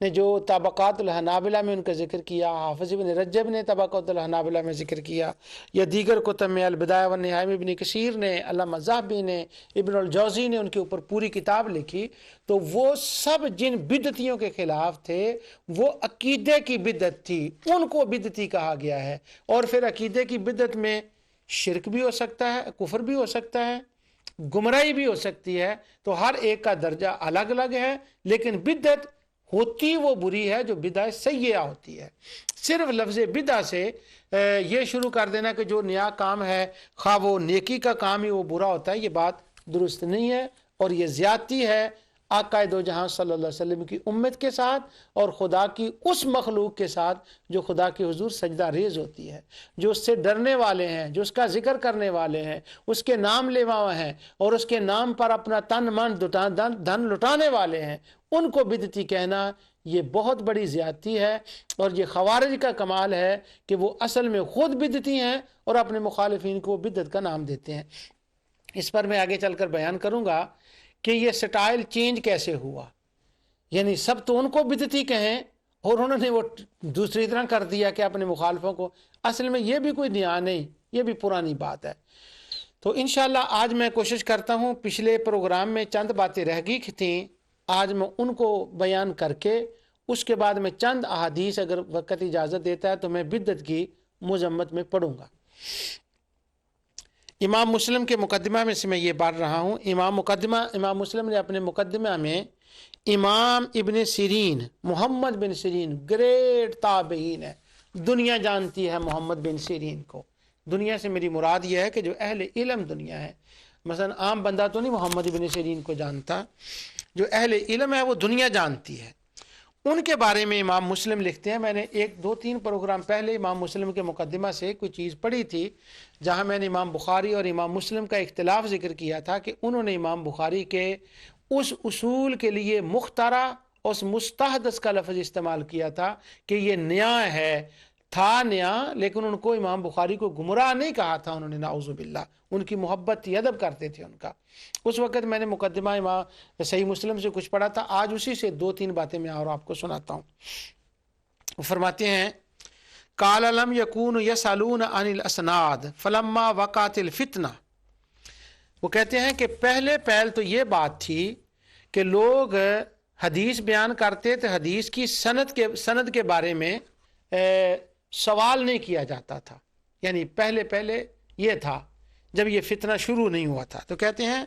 نے جو طبقات الحنابلہ میں ان کا ذکر کیا، حافظ ابن رجب نے طبقات الحنابلہ میں ذکر کیا، یا دیگر کتب میں البدایہ والنہایہ میں ابن کثیر نے، علامہ ذہبی نے، ابن الجوزی نے ان کے اوپر پوری کتاب لکھی، تو وہ سب جن بدعتیوں کے خلاف تھے وہ عقیدے کی بدعت تھی، ان کو بدعتی کہا گیا ہے۔ اور پھر عقیدے کی بدعت میں شرک بھی ہو سکتا ہے، کفر بھی ہو سکتا ہے، گمراہی بھی ہو سکتی ہے، تو ہر ایک کا درجہ الگ الگ ہے، لیکن بدعت ہوتی وہ بری ہے جو بدعہ سیئہ ہوتی ہے۔ صرف لفظ بدعہ سے یہ شروع کر دینا کہ جو نیا کام ہے خواہ وہ نیکی کا کام ہی وہ برا ہوتا ہے، یہ بات درست نہیں ہے، اور یہ زیادتی ہے آقا دو جہاں صلی اللہ علیہ وسلم کی امت کے ساتھ اور خدا کی اس مخلوق کے ساتھ جو خدا کے حضور سجدہ ریز ہوتی ہے، جو اس سے ڈرنے والے ہیں، جو اس کا ذکر کرنے والے ہیں، اس کے نام لیوا ہیں اور اس کے نام پر اپنا تن من دھن لٹانے والے ہیں، ان کو بدعتی کہنا یہ بہت بڑی زیادتی ہے۔ اور یہ خوارج کا کمال ہے کہ وہ اصل میں خود بدعتی ہیں اور اپنے مخالفین کو بدعت کا نام دیتے ہیں۔ اس پر میں آگے چل کر بیان کروں گا کہ یہ سٹائل چینج کیسے ہوا، یعنی سب تو ان کو بدعتی کہیں اور انہوں نے وہ دوسری طرح کر دیا کہ اپنے مخالفوں کو، اصل میں یہ بھی کوئی نیا نہیں، یہ بھی پرانی بات ہے۔ تو انشاءاللہ آج میں کوشش کرتا ہوں، پچھلے پروگرام میں چند باتیں رہ گئی تھیں، آج میں ان کو بیان کر کے اس کے بعد میں چند احادیث اگر وقت اجازت دیتا ہے تو میں بدعت کی مذمت میں پڑھوں گا۔ امام مسلم کے مقدمہ میں سے میں یہ پڑھ رہا ہوں۔ امام مسلم نے اپنے مقدمہ میں امام ابن سیرین، محمد بن سیرین گریٹ تابعین ہے، دنیا جانتی ہے محمد بن سیرین کو۔ دنیا سے میری مراد یہ ہے کہ جو اہل علم دنیا ہے، مثلا عام بندہ تو نہیں محمد بن سیرین کو جانتا، جو اہل علم ہے وہ دنیا جانتی ہے۔ ان کے بارے میں امام مسلم لکھتے ہیں، میں نے 2-3 پروگرام پہلے امام مسلم کے مقدمہ سے کوئی چیز پڑھی تھی جہاں میں نے امام بخاری اور امام مسلم کا اختلاف ذکر کیا تھا کہ انہوں نے امام بخاری کے اس اصول کے لیے مخترع اس مستحدث کا لفظ استعمال کیا تھا کہ یہ نیا ہے، تھا نیا، لیکن ان کو امام بخاری کو گمراہ نہیں کہا تھا انہوں نے، نعوذ باللہ، ان کی محبت تھی، ادب کرتے تھے ان کا۔ اس وقت میں نے مقدمہ امام صحیح مسلم سے کچھ پڑھا تھا، آج اسی سے 2-3 باتیں میں اور آپ کو سناتا ہوں۔ وہ فرماتے ہیں قال لم يكونوا يسألون عن الاسناد فلما وقعت الفتنہ، وہ کہتے ہیں کہ پہلے تو یہ بات تھی کہ لوگ حدیث بیان کرتے تھے، حدیث کی سند کے بارے میں سوال نہیں کیا جاتا تھا، یعنی پہلے یہ تھا جب یہ فتنہ شروع نہیں ہوا تھا۔ تو کہتے ہیں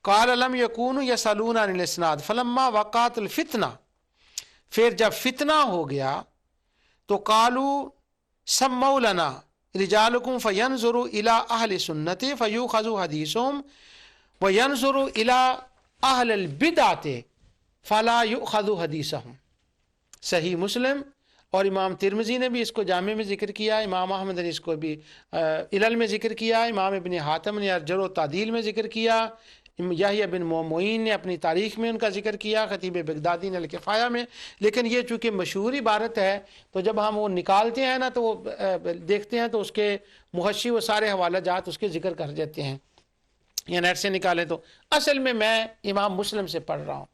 قال لم يكونوا يسألون عن الاسناد فلما وقعت الفتنہ، پھر جب فتنہ ہو گیا تو قالوا سموا لنا رجالکم فینظروا الی اہل سنت فیؤخذ حدیثهم وینظروا الی اہل البدعۃ فلا یؤخذ حدیثهم۔ صحیح مسلم اور امام ترمذی نے بھی اس کو جامع میں ذکر کیا، امام احمد نے اس کو بھی علل میں ذکر کیا، امام ابن حاتم نے جرح و تعدیل میں ذکر کیا، یحییٰ بن معین نے اپنی تاریخ میں ان کا ذکر کیا، خطیب بغدادی نے الکفایہ میں۔ لیکن یہ چونکہ مشہور عبارت ہے تو جب ہم وہ نکالتے ہیں نا تو وہ دیکھتے ہیں تو اس کے محشی وہ سارے حوالہ جات اس کے ذکر کر دیتے ہیں، یا نیٹ سے نکالیں تو۔ اصل میں امام مسلم سے پڑھ رہا ہوں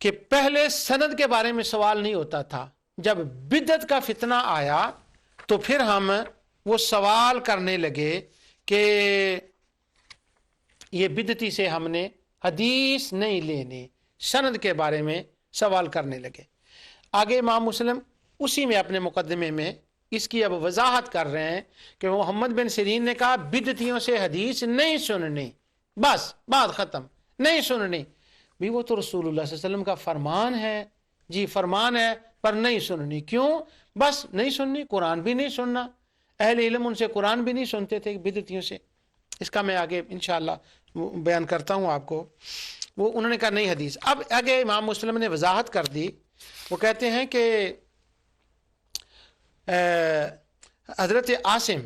کہ پہلے سند کے بارے میں سوال نہیں ہوتا تھا، جب بدعت کا فتنہ آیا تو پھر ہم وہ سوال کرنے لگے کہ یہ بدعتی سے ہم نے حدیث نہیں لینی، سند کے بارے میں سوال کرنے لگے۔ آگے امام مسلم اسی میں اپنے مقدمے میں اس کی اب وضاحت کر رہے ہیں کہ محمد بن سیرین نے کہا بدعتیوں سے حدیث نہیں سننی، بس بات ختم، نہیں سننی۔ بھی وہ تو رسول اللہ صلی اللہ علیہ وسلم کا فرمان ہے، جی فرمان ہے، پر نہیں سننی۔ کیوں؟ بس نہیں سننی، قرآن بھی نہیں سننا، اہل علم ان سے قرآن بھی نہیں سنتے تھے بدعتیوں سے۔ اس کا میں آگے انشاءاللہ بیان کرتا ہوں آپ کو۔ وہ انہوں نے کہا نہیں حدیث۔ اب آگے امام مسلم نے وضاحت کر دی، وہ کہتے ہیں کہ حضرت عاصم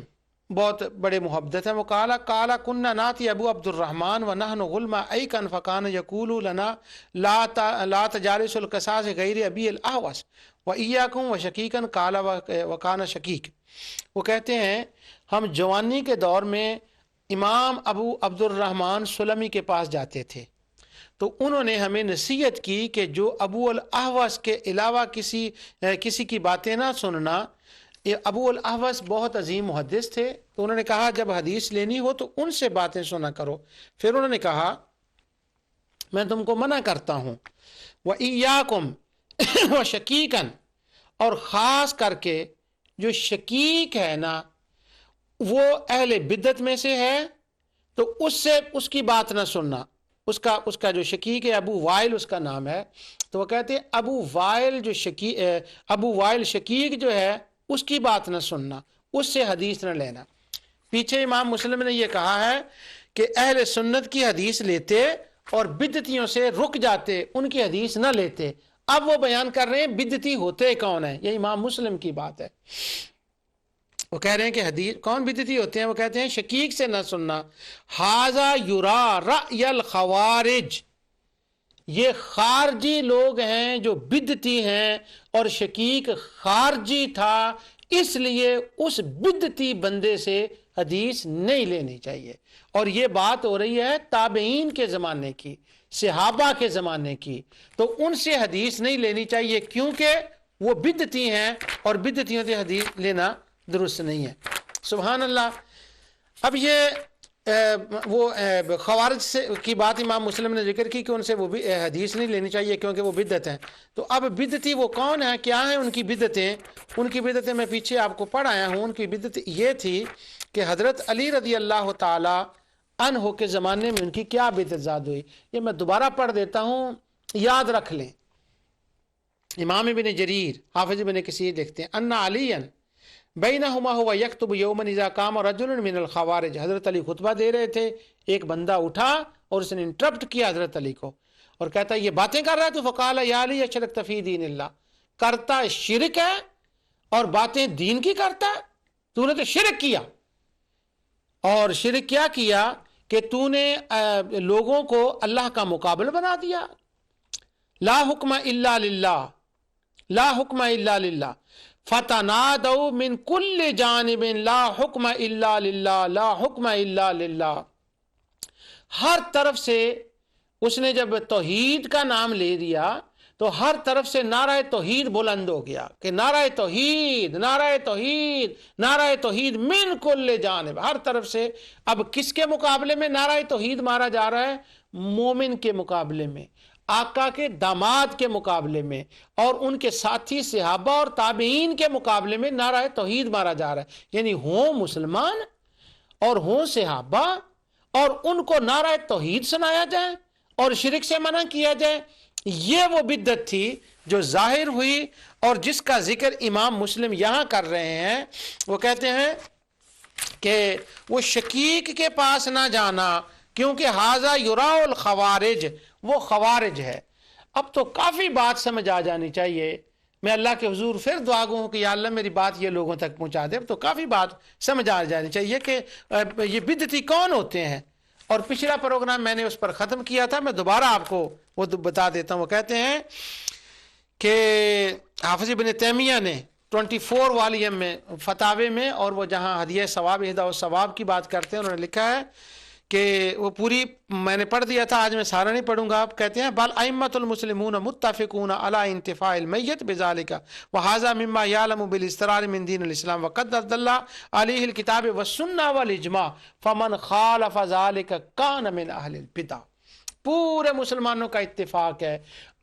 بہت بڑے محبت ہیں، وہ کالا کننا ناتی ابو عبد الرحمن و نحن غلما ایکن فکان یقول لنا لا تجالس القصاص غیر ابی الاحوص و ایاکم و شقیقن کالا وکان شقیق۔ وہ کہتے ہیں ہم جوانی کے دور میں امام ابو عبد الرحمن سلمی کے پاس جاتے تھے تو انہوں نے ہمیں نصیحت کی کہ جو ابو الاحوص کے علاوہ کسی کی باتیں نہ سننا. یہ ابو الاحوص بہت عظیم محدث تھے، تو انہوں نے کہا جب حدیث لینی ہو تو ان سے باتیں سنا کرو. پھر انہوں نے کہا میں تم کو منع کرتا ہوں وَإِيَّاكُمْ وَشَكِيكًا، اور خاص کر کے جو شکیک ہے نا وہ اہل بدعت میں سے ہے، تو اس کی بات نہ سننا. اس کا جو شکیک ہے ابو وائل اس کا نام ہے، تو وہ کہتے ہیں ابو وائل شکیک جو ہے اس کی بات نہ سننا، اس سے حدیث نہ لینا. پیچھے امام مسلم نے یہ کہا ہے کہ اہل سنت کی حدیث لیتے اور بدعتیوں سے رک جاتے، ان کی حدیث نہ لیتے. اب وہ بیان کر رہے ہیں بدعتی ہوتے کون ہیں، یہ امام مسلم کی بات ہے. وہ کہہ رہے ہیں کہ حدیث کون بدعتی ہوتے ہیں، وہ کہتے ہیں شکیک سے نہ سننا. ھذا یرا رأی الخوارج، یہ خارجی لوگ ہیں جو بدعتی ہیں، اور شکیک خارجی تھا، اس لیے اس بدعتی بندے سے حدیث نہیں لینی چاہیے. اور یہ بات ہو رہی ہے تابعین کے زمانے کی، صحابہ کے زمانے کی، تو ان سے حدیث نہیں لینی چاہیے کیونکہ وہ بدعتی ہیں، اور بدعتیوں سے حدیث لینا درست نہیں ہے. سبحان اللہ. اب یہ وہ خوارج سے کی بات امام مسلم نے ذکر کی کہ ان سے وہ بھی حدیث نہیں لینی چاہیے کیونکہ وہ بدعت ہیں. تو اب بدعتی وہ کون ہیں، کیا ہیں ان کی بدعتیں؟ ان کی بدعتیں میں پیچھے آپ کو پڑھ آیا ہوں. ان کی بدعت یہ تھی کہ حضرت علی رضی اللہ تعالی عنہ کے زمانے میں ان کی کیا بدعت زاد ہوئی. یہ میں دوبارہ پڑھ دیتا ہوں، یاد رکھ لیں. امام ابن جریر، حافظ ابن کثیر دیکھتے ہیں ان علی بینہما ہوا یکتب یوما اذا قام رجل من الخوارج. حضرت علی خطبہ دے رہے تھے، ایک بندہ اٹھا اور اس نے انٹرپٹ کیا حضرت علی کو اور کہتا ہے یہ باتیں کر رہا ہے تو فقال یا علی اشرکت فی دین اللہ، کرتا شرک ہے اور باتیں دین کی کرتا ہے، تو نے تو شرک کیا. اور شرک کیا کیا کہ تو نے لوگوں کو اللہ کا مقابل بنا دیا. لا حکم الا للہ، لا حکم الا للہ، فتنادوا من کل جانب لا حکم الا للہ، لا حکم الا للہ. ہر طرف سے اس نے جب توحید کا نام لے دیا تو ہر طرف سے نعرہ توحید بلند ہو گیا کہ نعرہ توحید، نعرہ توحید، نعرہ توحید من کل جانب، ہر طرف سے. اب کس کے مقابلے میں نعرہ توحید مارا جا رہا ہے؟ مومن کے مقابلے میں، آقا کے داماد کے مقابلے میں، اور ان کے ساتھی صحابہ اور تابعین کے مقابلے میں نعرہ توحید مارا جا رہا ہے. یعنی ہوں مسلمان اور ہوں صحابہ اور ان کو نعرہ توحید سنایا جائے اور شرک سے منع کیا جائے. یہ وہ بدعت تھی جو ظاہر ہوئی اور جس کا ذکر امام مسلم یہاں کر رہے ہیں. وہ کہتے ہیں کہ وہ شکیک کے پاس نہ جانا کیونکہ ھذا یراء الخوارج، وہ خوارج ہے. اب تو کافی بات سمجھ آ جانی چاہیے. میں اللہ کے حضور پھر دعا گو ہوں کہ یا اللہ میری بات یہ لوگوں تک پہنچا دے. اب تو کافی بات سمجھ آ جانی چاہیے کہ یہ بدعتی کون ہوتے ہیں. اور پچھلا پروگرام میں نے اس پر ختم کیا تھا، میں دوبارہ آپ کو وہ بتا دیتا ہوں. وہ کہتے ہیں کہ حافظ ابن تیمیہ نے 24 والیوم میں فتاوے میں، اور وہ جہاں ہدیہ ثواب اہداء الثواب کی بات کرتے ہیں، انہوں نے لکھا ہے کہ وہ پوری میں نے پڑھ دیا تھا، آج میں سارا نہیں پڑھوں گا. آپ کہتے ہیں بل ائمۃ المسلمون متفقون علی انتفاع المیت بذلک وھذا مما یعلم بالاستقرار من دین الاسلام وقد دل علیہ الکتاب والسنہ والاجماع فمن خالف ذلک کان من اہل البدع. پورے مسلمانوں کا اتفاق ہے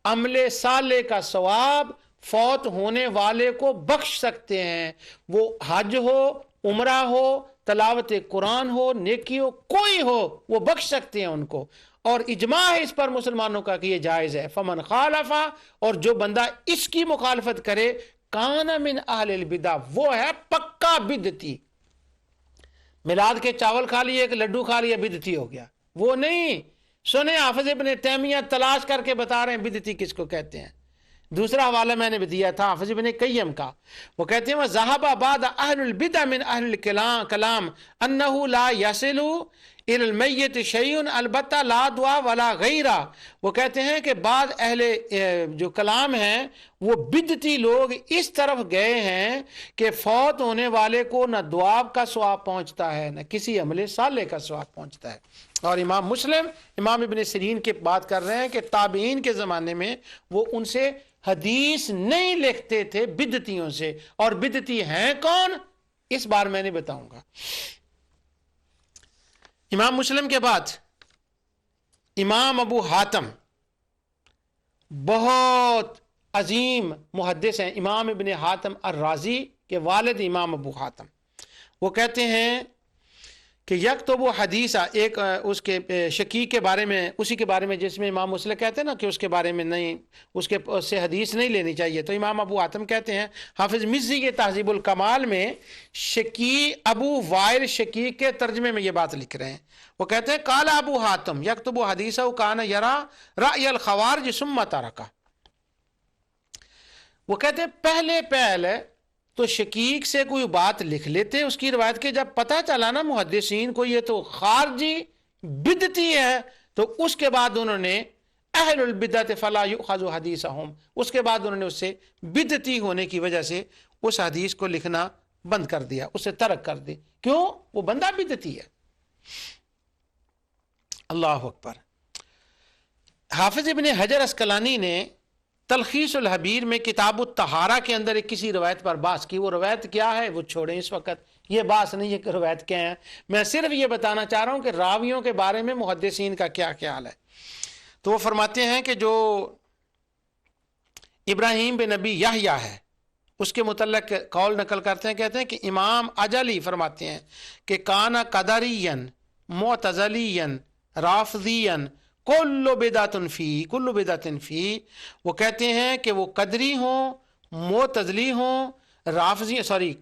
عمل صالح کا ثواب فوت ہونے والے کو بخش سکتے ہیں، وہ حج ہو، عمرہ ہو، تلاوت قرآن ہو، نیکی ہو، کوئی ہو، وہ بخش سکتے ہیں ان کو. اور اجماع ہے اس پر مسلمانوں کا کہ یہ جائز ہے. فمن خالف، اور جو بندہ اس کی مخالفت کرے، کان من اہل البدع، وہ ہے پکا بدعتی. میلاد کے چاول کھا لیے، ایک لڈو کھا لیا، بدعتی ہو گیا. وہ نہیں. سنیں حافظ ابن تیمیہ تلاش کر کے بتا رہے ہیں بدعتی کس کو کہتے ہیں. دوسرا حوالہ میں نے بھی دیا تھا حافظ ابن قیم کا. وہ کہتے ہیں وَذَهَبَ بَعْضُ أَهْلِ الْبِدْعِ مِنْ أَهْلِ الْكَلَامِ أَنَّهُ لَا يَصِلُ الی المیت شیء البتہ لا دعا ولا غیرہ، وہ کہتے ہیں کہ بعض اہل جو کلام ہیں وہ بدعتی لوگ اس طرف گئے ہیں کہ فوت ہونے والے کو نہ دعا کا ثواب پہنچتا ہے نہ کسی عمل صالح کا ثواب پہنچتا ہے۔ اور امام مسلم امام ابن سیرین کی بات کر رہے ہیں کہ تابعین کے زمانے میں وہ ان سے حدیث نہیں لکھتے تھے، بدعتیوں سے۔ اور بدعتی ہیں کون، اس بار میں نے بتاؤں گا۔ امام مسلم کے بعد امام ابو حاتم بہت عظیم محدث ہیں، امام ابن حاتم الرازی کے والد امام ابو حاتم، وہ کہتے ہیں کہ یکتب حدیثہ، ایک اس کے شقیق کے بارے میں، اسی کے بارے میں جس میں امام مسلم کہتے ہیں نا کہ اس کے بارے میں نہیں، اس سے حدیث نہیں لینی چاہیے، تو امام ابو حاتم کہتے ہیں، حافظ مزی کے تہذیب الکمال میں شقیق ابو وائل شقیق کے ترجمے میں یہ بات لکھ رہے ہیں، وہ کہتے ہیں قال ابو حاتم یکتب حدیثہ کان یرا رأی الخوارج ثم ترکہ، وہ کہتے ہیں پہلے تو شقیق سے کوئی بات لکھ لیتے اس کی روایت کے، جب پتہ چلا نا محدثین کو یہ تو خارجی بدعتی ہے، تو اس کے بعد انہوں نے اہل البدعۃ فلا یؤخذ حدیثہم، اس کے بعد انہوں نے اس سے بدعتی ہونے کی وجہ سے اس حدیث کو لکھنا بند کر دیا، اسے ترک کر دی، کیوں؟ وہ بندہ بدعتی ہے۔ اللہ اکبر۔ حافظ ابن حجر اسقلانی نے تلخیص الحبیر میں کتاب الطہارہ کے اندر ایک کسی روایت پر بحث کی، وہ روایت کیا ہے وہ چھوڑیں اس وقت، یہ بحث نہیں ہے کہ روایت کیا ہے، میں صرف یہ بتانا چاہ رہا ہوں کہ راویوں کے بارے میں محدثین کا کیا خیال ہے۔ تو وہ فرماتے ہیں کہ جو ابراہیم بن نبی یحییٰ ہے اس کے متعلق قول نقل کرتے ہیں، کہتے ہیں کہ امام اجلی فرماتے ہیں کہ کانا قدرین معتزلین رافضین کل بدعت فی، وہ کہتے ہیں کہ وہ قدری ہوں، معتزلی ہوں،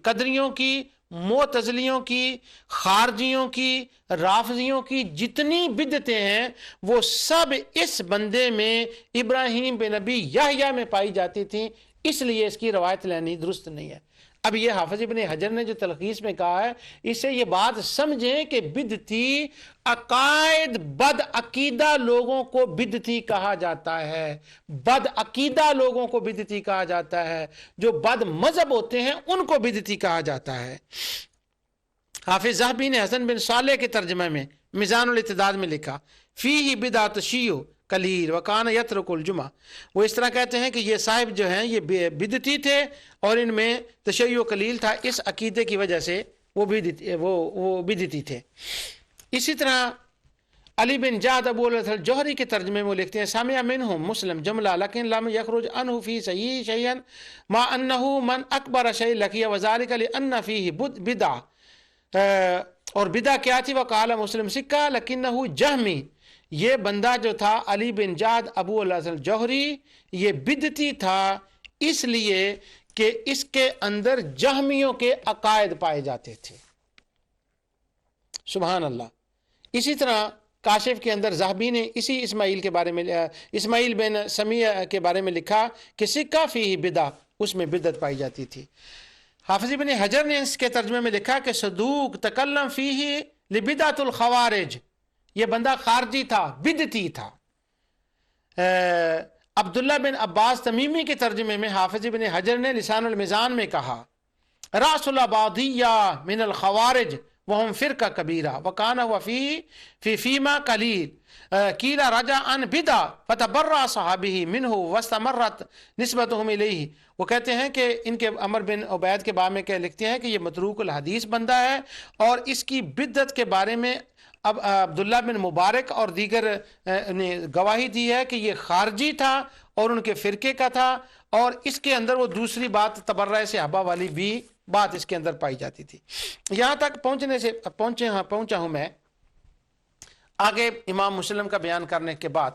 قدریوں کی، معتزلیوں کی، خارجیوں کی، رافضیوں کی جتنی بدعتیں ہیں وہ سب اس بندے میں ابراہیم بن نبی یحییٰ میں پائی جاتی تھیں، اس لیے اس کی روایت لینی درست نہیں ہے۔ اب یہ حافظ ابن حجر نے جو تلخیص میں کہا ہے، اس سے یہ بات سمجھیں کہ بدعتی عقائد بد عقیدہ لوگوں کو بدعتی کہا جاتا ہے، بد عقیدہ لوگوں کو بدعتی کہا جاتا ہے، جو بد مذہب ہوتے ہیں ان کو بدعتی کہا جاتا ہے۔ حافظ ذہبی نے حسن بن صالح کے ترجمہ میں میزان الاعتدال میں لکھا فیہ بدعت شیع قلیل وکان یترک الجمعہ، وہ اس طرح کہتے ہیں کہ یہ صاحب جو ہیں یہ بدعتی تھے اور ان میں تشیع قلیل تھا، اس عقیدے کی وجہ سے وہ بدعتی تھے۔ اسی طرح علی بن جعد ابو الجوہری کے ترجمے میں لکھتے ہیں سمع منہم مسلم جملہ لیکن لم یخرج عنہ فی صحیح شیئا ما انہ من اکبر شیء لقی وذالک لان فیہ بدع، اور بدع کیا تھی؟ وقال مسلم سکہ لکنہ جہمی، یہ بندہ جو تھا علی بن جعد ابو الجوہری یہ بدعتی تھا اس لیے کہ اس کے اندر جہمیوں کے عقائد پائے جاتے تھے۔ سبحان اللہ۔ اسی طرح کاشف کے اندر ذہبی نے اسی اسماعیل کے بارے میں، اسماعیل بن سمیہ کے بارے میں لکھا کہ سکہ فیہ بدع، اس میں بدعت پائی جاتی تھی۔ حافظ ابن حجر نے اس کے ترجمے میں لکھا کہ صدوق تکلم فیہ لبدعۃ الخوارج، یہ بندہ خارجی تھا، بدعتی تھا۔ عبداللہ بن عباس تمیمی کے ترجمے میں حافظ ابن حجر نے لسان المیزان میں کہا راس العبادیہ من الخوارج وهم فرقہ کبیرہ وکان وفی فیما قلیل قیل رجع عن بدع فتبرع صحابہ منہ واستمرت نسبتهم الیہ، وہ کہتے ہیں کہ ان کے عمر بن عبید کے بارے میں لکھتے ہیں کہ یہ متروک الحدیث بندہ ہے، اور اس کی بدعت کے بارے میں اب عبداللہ بن مبارک اور دیگر نے گواہی دی ہے کہ یہ خارجی تھا اور ان کے فرقے کا تھا، اور اس کے اندر وہ دوسری بات تبرع صحابہ والی بھی بات اس کے اندر پائی جاتی تھی۔ یہاں تک پہنچا ہوں میں آگے امام مسلم کا بیان کرنے کے بعد،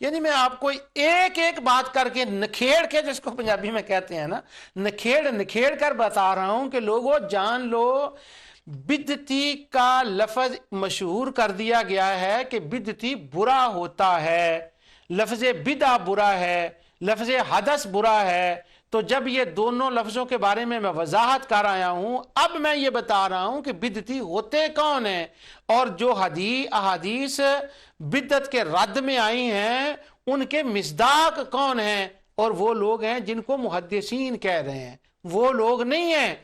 یعنی میں آپ کو ایک ایک بات کر کے نکھیڑ کے، جس کو پنجابی میں کہتے ہیں نا، نکھیڑ کر بتا رہا ہوں کہ لوگوں جان لو بدعتی کا لفظ مشہور کر دیا گیا ہے کہ بدعتی برا ہوتا ہے، لفظ بدعہ برا ہے، لفظ حدث برا ہے، تو جب یہ دونوں لفظوں کے بارے میں وضاحت کر آیا ہوں، اب میں یہ بتا رہا ہوں کہ بدعتی ہوتے کون ہیں، اور جو احادیث بدعت کے رد میں آئی ہیں ان کے مصداق کون ہیں، اور وہ لوگ ہیں جن کو محدثین کہہ رہے ہیں۔ وہ لوگ نہیں ہیں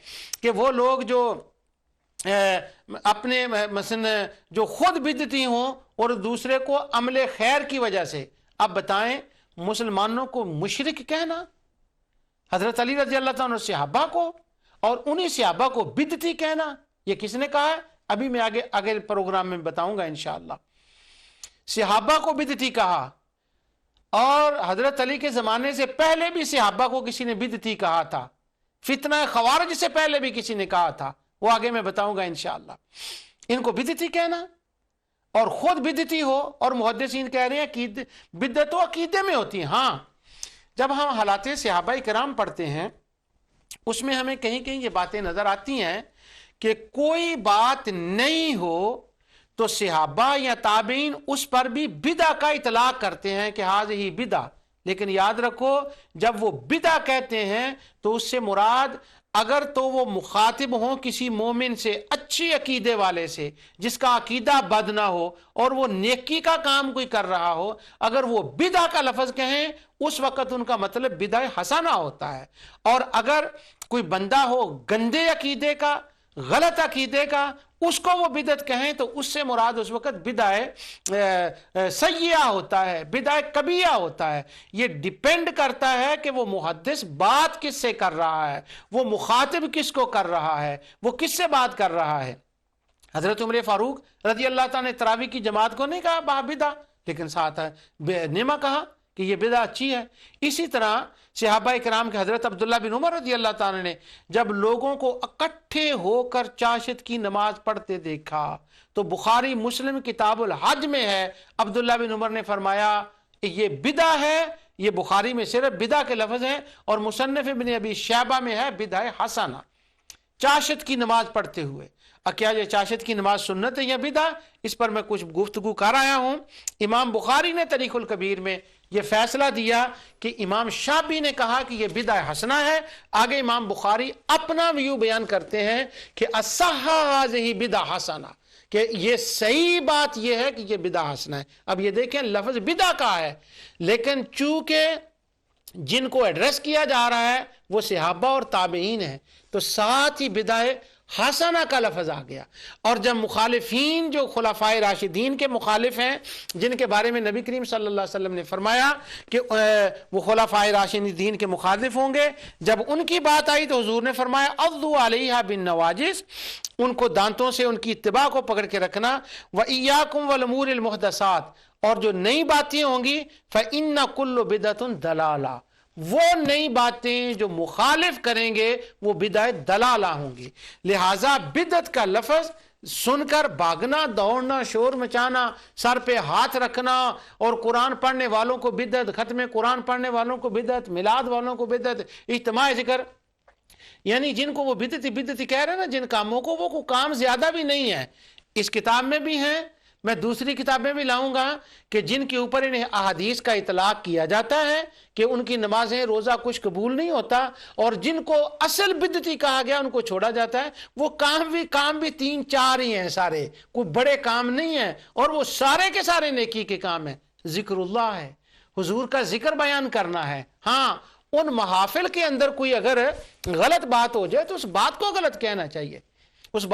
کہ وہ لوگ جو اپنے مثلا جو خود بدعتی ہوں اور دوسرے کو عمل خیر کی وجہ سے۔ اب بتائیں، مسلمانوں کو مشرک کہنا، حضرت علی رضی اللہ تعالیٰ عنہ صحابہ کو، اور انہی صحابہ کو بدعتی کہنا، یہ کس نے کہا ہے؟ ابھی میں آگے پروگرام میں بتاؤں گا انشاءاللہ۔ صحابہ کو بدعتی کہا، اور حضرت علی کے زمانے سے پہلے بھی صحابہ کو کسی نے بدعتی کہا تھا، فتنہ خوارج سے پہلے بھی کسی نے کہا تھا، وہ آگے میں بتاؤں گا انشاءاللہ۔ ان کو بدعتی کہنا اور خود بدعتی ہو، اور محدثین کہہ رہے ہیں کہ بدعت تو عقیدے میں ہوتی ہے۔ ہاں، جب ہم حالات صحابہ کرام پڑھتے ہیں اس میں ہمیں کہیں کہیں یہ باتیں نظر آتی ہیں کہ کوئی بات نہیں ہو تو صحابہ یا تابعین اس پر بھی بدعہ کا اطلاق کرتے ہیں کہ ہذہ بدعہ، لیکن یاد رکھو جب وہ بدعہ کہتے ہیں تو اس سے مراد اگر تو وہ مخاطب ہوں کسی مومن سے، اچھی عقیدے والے سے جس کا عقیدہ بد نہ ہو اور وہ نیکی کا کام کوئی کر رہا ہو، اگر وہ بدعہ کا لفظ کہیں اس وقت ان کا مطلب بدعہ حسنہ ہوتا ہے۔ اور اگر کوئی بندہ ہو گندے عقیدے کا، غلط عقیدے کا، اس کو وہ بدعت کہیں تو اس سے مراد اس وقت بدعہ سیئہ ہوتا ہے، بدعہ کبیہ ہوتا ہے۔ یہ ڈیپینڈ کرتا ہے کہ وہ محدث بات کس سے کر رہا ہے، وہ مخاطب کس کو کر رہا ہے، وہ کس سے بات کر رہا ہے۔ حضرت عمر فاروق رضی اللہ تعالیٰ نے تراویح کی جماعت کو نہیں کہا بدعہ، لیکن ساتھ نعمہ کہا کہ یہ بدعہ اچھی ہے۔ اسی طرح صحابہ کرام کے حضرت عبداللہ بن عمر رضی اللہ تعالیٰ نے جب لوگوں کو اکٹھے ہو کر چاشت کی نماز پڑھتے دیکھا تو بخاری مسلم کتاب الحج میں ہے، عبداللہ بن عمر نے فرمایا یہ بدعہ ہے۔ یہ بخاری میں صرف بدعہ کے لفظ ہیں، اور مصنف ابن ابی شیبہ میں ہے بدعہ حسنہ، چاشت کی نماز پڑھتے ہوئے۔ کیا یہ چاشت کی نماز سنت ہے یا بدعہ؟ اس پر میں کچھ گفتگو کر آیا ہوں۔ امام بخاری نے تاریخ الکبیر میں یہ فیصلہ دیا کہ امام شافعی نے کہا کہ یہ بدعہ حسنہ ہے۔ آگے امام بخاری اپنا ویو بیان کرتے ہیں کہ اصح ھذہ بدعہ حسنہ، کہ یہ صحیح بات یہ ہے کہ یہ بدعہ حسنہ ہے۔ اب یہ دیکھیں لفظ بدعہ کا ہے، لیکن چونکہ جن کو ایڈریس کیا جا رہا ہے وہ صحابہ اور تابعین ہیں تو ساتھ ہی بدعہ حسنہ کا لفظ آ گیا۔ اور جب مخالفین جو خلفائے راشدین کے مخالف ہیں، جن کے بارے میں نبی کریم صلی اللہ علیہ وسلم نے فرمایا کہ وہ خلفائے راشدین کے مخالف ہوں گے، جب ان کی بات آئی تو حضور نے فرمایا عضوا علیہا بالنواجذ، ان کو دانتوں سے ان کی اتباع کو پکڑ کے رکھنا، وَإِيَّاكُمْ وَالْأُمُورِ الْمُحْدَثَاتِ، اور جو نئی باتیں ہوں گی فَإِنَّ كُلُّ بِدْعَةٍ ضَلَالَةٌ، وہ نئی باتیں جو مخالف کریں گے وہ بدعہ دلالہ ہوں گی۔ لہٰذا بدعت کا لفظ سن کر بھاگنا، دوڑنا، شور مچانا، سر پہ ہاتھ رکھنا، اور قرآن پڑھنے والوں کو بدعت، ختم قرآن پڑھنے والوں کو بدعت، میلاد والوں کو بدعت، اجتماع ذکر، یعنی جن کو وہ بدعتی کہہ رہے ہیں نا، جن کاموں کو، وہ کوئی کام زیادہ بھی نہیں ہے۔ اس کتاب میں بھی ہیں، میں دوسری کتابیں بھی لاؤں گا کہ جن کے اوپر انہیں احادیث کا اطلاق کیا جاتا ہے کہ ان کی نمازیں روزہ کچھ قبول نہیں ہوتا، اور جن کو اصل بدعتی کہا گیا ان کو چھوڑا جاتا ہے۔ وہ کام بھی 3-4 ہی ہیں، سارے کوئی بڑے کام نہیں ہیں، اور وہ سارے کے سارے نیکی کے کام ہیں۔ ذکر اللہ ہے، حضور کا ذکر بیان کرنا ہے۔ ہاں، ان محافل کے اندر کوئی اگر غلط بات ہو جائے تو اس بات کو غلط کہنا چاہیے، اس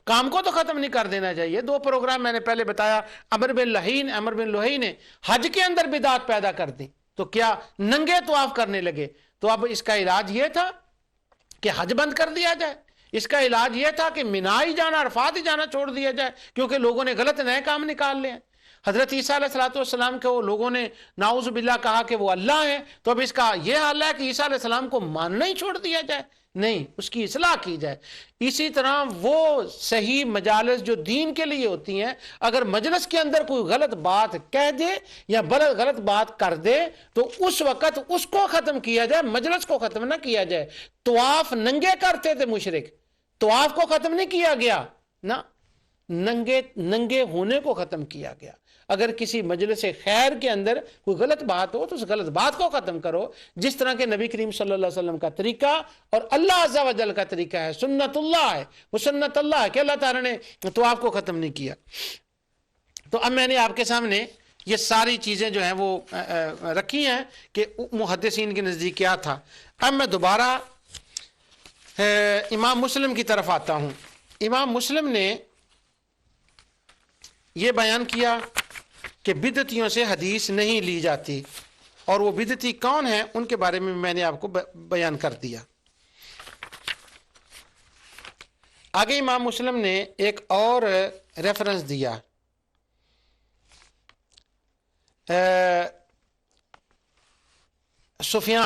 کام کو تو ختم نہیں کر دینا چاہیے۔ 2 پروگرام میں نے پہلے بتایا، عمر بن لوہی نے حج کے اندر بدعت پیدا کر دی تو کیا ننگے طواف کرنے لگے، تو اب اس کا علاج یہ تھا کہ حج بند کر دیا جائے، اس کا علاج یہ تھا کہ مینا ہی جانا، عرفات ہی جانا چھوڑ دیا جائے، کیونکہ لوگوں نے غلط نئے کام نکال لے ہیں۔ حضرت عیسیٰ علیہ السلام کو لوگوں نے نعوذ باللہ کہا کہ وہ اللہ ہیں، تو اب اس کا یہ حال ہے کہ عیسیٰ علیہ السلام کو ماننا ہی چھوڑ دیا جائے؟ نہیں، اس کی اصلاح کی جائے۔ اسی طرح وہ صحیح مجالس جو دین کے لیے ہوتی ہیں، اگر مجلس کے اندر کوئی غلط بات کہہ دے یا غلط بات کر دے تو اس وقت اس کو ختم کیا جائے، مجلس کو ختم نہ کیا جائے۔ طواف ننگے کرتے تھے مشرک، طواف کو ختم نہیں کیا گیا، نہ ننگے ہونے کو ختم کیا گیا۔ اگر کسی مجلس خیر کے اندر کوئی غلط بات ہو تو اس غلط بات کو ختم کرو، جس طرح کہ نبی کریم صلی اللہ علیہ وسلم کا طریقہ اور اللہ عز و جل کا طریقہ ہے، سنت اللہ ہے، وہ سنت اللہ ہے کہ اللہ تعالیٰ نے تو آپ کو ختم نہیں کیا۔ تو اب میں نے آپ کے سامنے یہ ساری چیزیں جو ہیں وہ رکھی ہیں کہ محدثین کے نزدیک کیا تھا۔ اب میں دوبارہ امام مسلم کی طرف آتا ہوں۔ امام مسلم نے یہ بیان کیا کہ بدعتیوں سے حدیث نہیں لی جاتی، اور وہ بدعتی کون ہیں ان کے بارے میں نے آپ کو بیان کر دیا۔ آگے امام مسلم نے ایک اور ریفرنس دیا، سفیان